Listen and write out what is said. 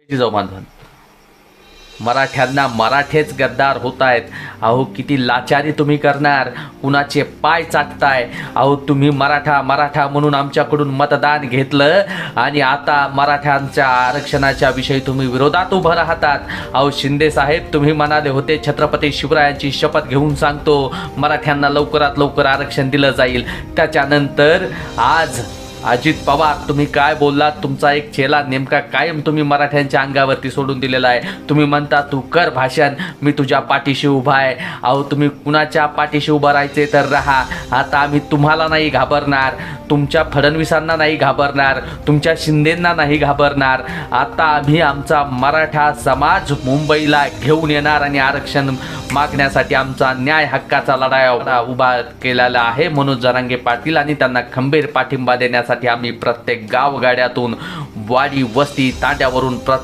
जिजाऊ बांधवान, मराठ्यांना मराठेच गद्दार होत आहेत. अहो किती लाचारी तुम्ही करणार, कुणाचे पाय चाटताय. अहो तुम्ही मराठा मराठा म्हणून आमच्याकडून मतदान घेतलं आणि आता मराठ्यांच्या आरक्षणाच्या विषयी तुम्ही विरोधात उभं राहतात. अहो शिंदे साहेब, तुम्ही म्हणाले होते छत्रपती शिवरायांची शपथ घेऊन सांगतो मराठ्यांना लवकरात लवकर आरक्षण दिलं जाईल. त्याच्यानंतर आज अजित पवार, तुम्ही काय बोललात? तुमचा एक चेला नेमका कायम तुम्ही मराठ्यांच्या अंगावरती सोडून दिलेला आहे. तुम्ही म्हणता तू कर भाषण, मी तुझ्या पाठीशी उभा आहे. अहो तुम्ही कुणाच्या पाठीशी उभं राहायचे तर राहा. आता आम्ही तुम्हाला नाही घाबरणार, तुमच्या फडणवीसांना नाही घाबरणार, तुमच्या शिंदेंना नाही घाबरणार. आता आम्ही आमचा मराठा समाज मुंबईला घेऊन येणार आणि आरक्षण मागण्यासाठी आमचा न्याय हक्काचा लढा उभा केलेला आहे. मनोज जरांगे पाटील आणि त्यांना खंबीर पाठिंबा देण्यासाठी आम्ही प्रत्येक गावगाड्यातून, वाडी वस्ती तांड्यावरून